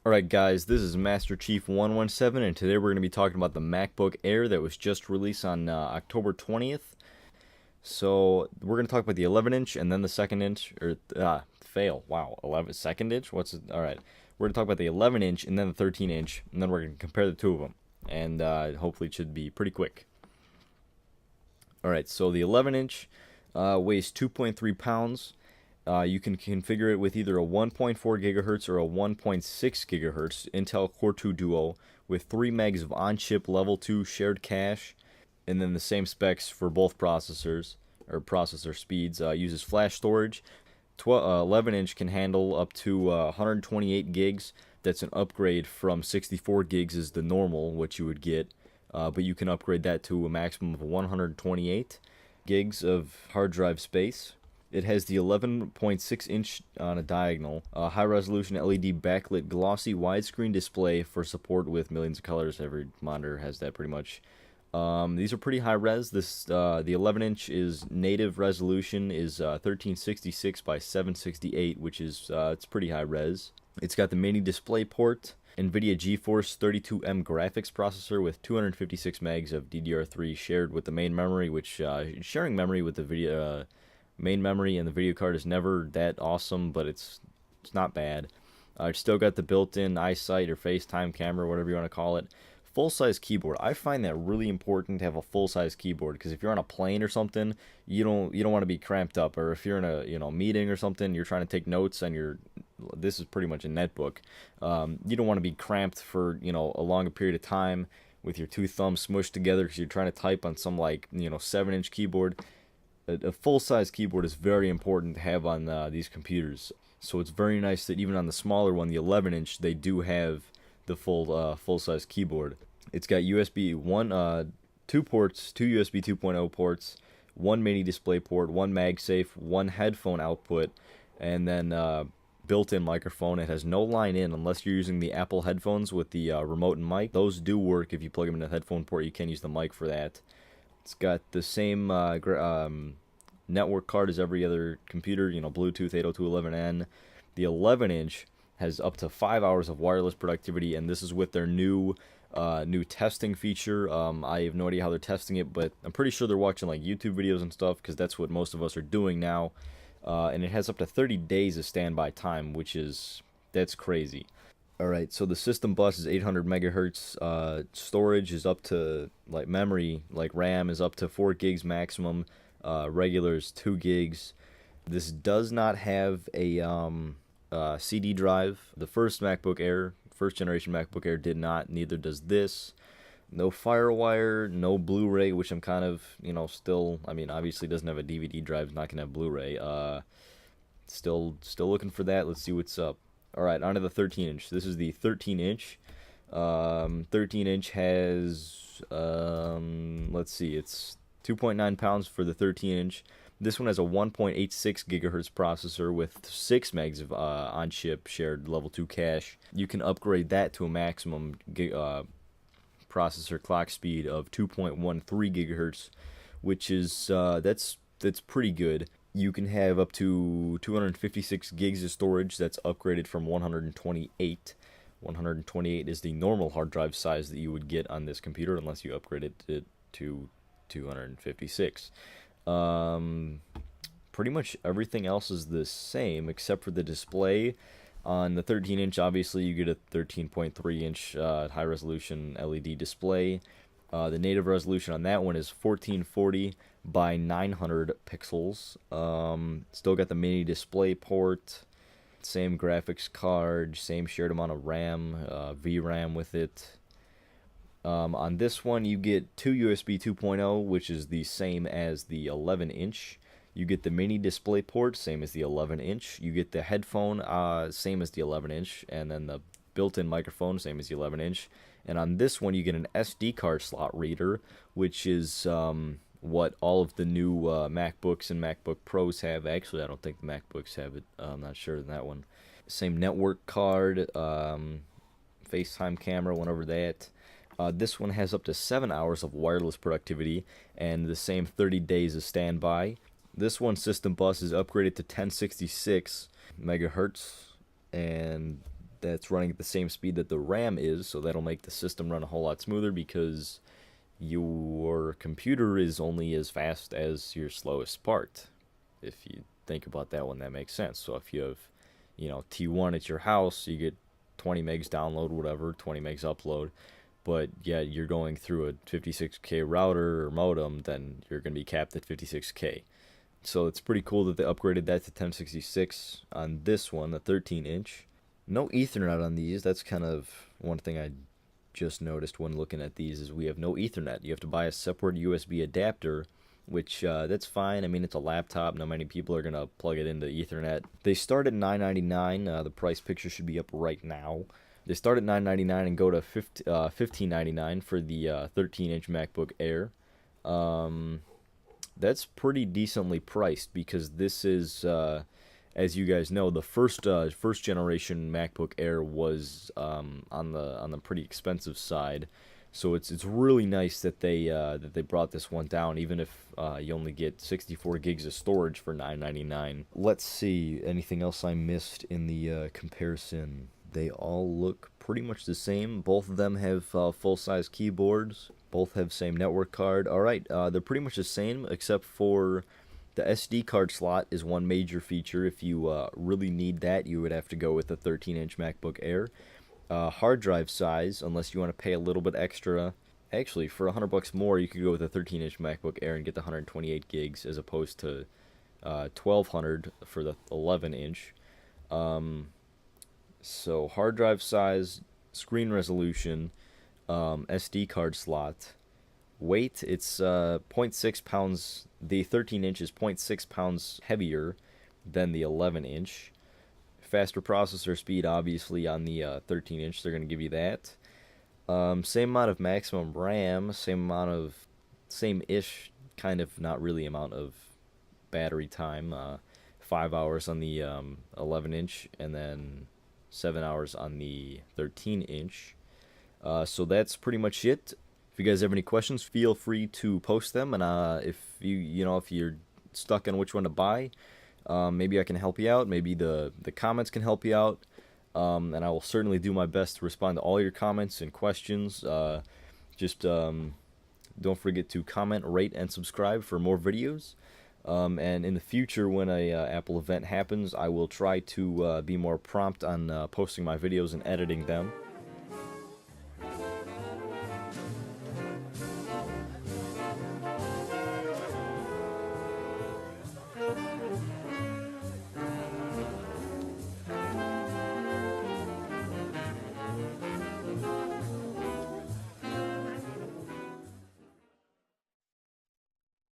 Alright guys, this is Master Chief 117 and today we're going to be talking about the MacBook Air that was just released on October 20th. So we're going to talk about the 11-inch and then the second inch, wow, 11 second inch? Alright, we're going to talk about the 11-inch and then the 13-inch, and then we're going to compare the two of them. And hopefully it should be pretty quick. Alright, so the 11-inch weighs 2.3 pounds. You can configure it with either a 1.4 gigahertz or a 1.6 gigahertz Intel Core 2 Duo with 3 megs of on-chip level 2 shared cache, and then the same specs for both processors or processor speeds. Uses flash storage. 11-inch can handle up to 128 gigs. That's an upgrade from 64 gigs is the normal, what you would get, but you can upgrade that to a maximum of 128 gigs of hard drive space. It has the 11.6 inch on a diagonal, high resolution LED backlit glossy widescreen display for support with millions of colors. Every monitor has that pretty much. These are pretty high res. The 11-inch is native resolution is 1366 by 768, which is it's pretty high res. It's got the mini display port, NVIDIA GeForce 32M graphics processor with 256 megs of DDR3 shared with the main memory, which sharing memory with the video. Main memory and the video card is never that awesome, but it's not bad. It's still got the built-in eyesight or FaceTime camera, whatever you want to call it. Full-size keyboard. I find that really important to have a full-size keyboard, because if you're on a plane or something, you don't want to be cramped up. Or if you're in a meeting or something, you're trying to take notes and this is pretty much a netbook. You don't want to be cramped for a longer period of time with your two thumbs smushed together because you're trying to type on some 7-inch keyboard. A full-size keyboard is very important to have on these computers. So it's very nice that even on the smaller one, the 11-inch, they do have the full-size keyboard. It's got USB 2 ports, 2 USB 2.0 ports, 1 mini display port, 1 MagSafe, 1 headphone output, and then built-in microphone. It has no line in unless you're using the Apple headphones with the remote and mic. Those do work if you plug them in the headphone port. You can use the mic for that. It's got the same network card as every other computer, Bluetooth 802.11n. The 11-inch has up to 5 hours of wireless productivity, and this is with their new testing feature. I have no idea how they're testing it, but I'm pretty sure they're watching YouTube videos and stuff, because that's what most of us are doing now. And it has up to 30 days of standby time, that's crazy. Alright, so the system bus is 800 megahertz. Storage is up to, memory, RAM is up to 4 gigs maximum. Regular is 2 gigs. This does not have a CD drive. The first MacBook Air, first generation MacBook Air did not, neither does this. No FireWire, no Blu-ray, which I'm kind of, still, obviously doesn't have a DVD drive, it's not going to have Blu-ray. Still looking for that. Let's see what's up. Alright, on to the 13-inch. This is the 13-inch. 13-inch has, let's see, it's 2.9 pounds for the 13-inch. This one has a 1.86 gigahertz processor with 6 megs of on-chip shared level 2 cache. You can upgrade that to a maximum processor clock speed of 2.13 gigahertz, which is, that's pretty good. You can have up to 256 gigs of storage. That's upgraded from 128. 128 is the normal hard drive size that you would get on this computer, unless you upgrade it to 256. Pretty much everything else is the same except for the display. On the 13-inch, obviously, you get a 13.3-inch high-resolution LED display. The native resolution on that one is 1440 by 900 pixels. Still got the mini display port, same graphics card, same shared amount of RAM, VRAM with it. On this one, you get 2 USB 2.0, which is the same as the 11-inch. You get the mini display port, same as the 11-inch. You get the headphone, same as the 11-inch, and then the built-in microphone, same as the 11-inch. And on this one, you get an SD card slot reader, which is what all of the new MacBooks and MacBook Pros have. Actually, I don't think the MacBooks have it. I'm not sure on that one. Same network card, FaceTime camera, went over that. This one has up to 7 hours of wireless productivity and the same 30 days of standby. This one system bus is upgraded to 1066 megahertz, and that's running at the same speed that the RAM is, so that'll make the system run a whole lot smoother because your computer is only as fast as your slowest part. If you think about that one, that makes sense. So if you have, T1 at your house, you get 20 megs download, whatever, 20 megs upload. But yeah, you're going through a 56K router or modem, then you're going to be capped at 56K. So it's pretty cool that they upgraded that to 1066 on this one, the 13-inch. No Ethernet on these. That's kind of one thing I just noticed when looking at these is we have no Ethernet. You have to buy a separate USB adapter, which that's fine. I mean, it's a laptop. Not many people are going to plug it into Ethernet. They start at $9.99. The price picture should be up right now. They start at $9.99 and go to $15.99 for the 13-inch MacBook Air. That's pretty decently priced because this is, as you guys know, the first generation MacBook Air was on the pretty expensive side. So it's really nice that they brought this one down, even if you only get 64 gigs of storage for $9.99. Let's see, anything else I missed in the comparison? They all look pretty much the same. Both of them have full-size keyboards. Both have same network card. All right, they're pretty much the same, except for the SD card slot is one major feature. If you really need that, you would have to go with the 13-inch MacBook Air. Hard drive size, unless you want to pay a little bit extra. Actually, for $100 more, you could go with a 13-inch MacBook Air and get the 128 gigs as opposed to $1,200 for the 11-inch. So hard drive size, screen resolution, SD card slot, weight, it's 0.6 pounds. The 13-inch is 0.6 pounds heavier than the 11-inch. Faster processor speed, obviously, on the 13-inch. They're going to give you that. Same amount of maximum RAM, same-ish, kind of not really amount of battery time. 5 hours on the 11-inch, and then 7 hours on the 13-inch. So that's pretty much it. If you guys have any questions, feel free to post them. And if you're stuck on which one to buy, maybe I can help you out. Maybe the comments can help you out. And I will certainly do my best to respond to all your comments and questions. Just don't forget to comment, rate, and subscribe for more videos. And in the future, when a Apple event happens, I will try to be more prompt on posting my videos and editing them.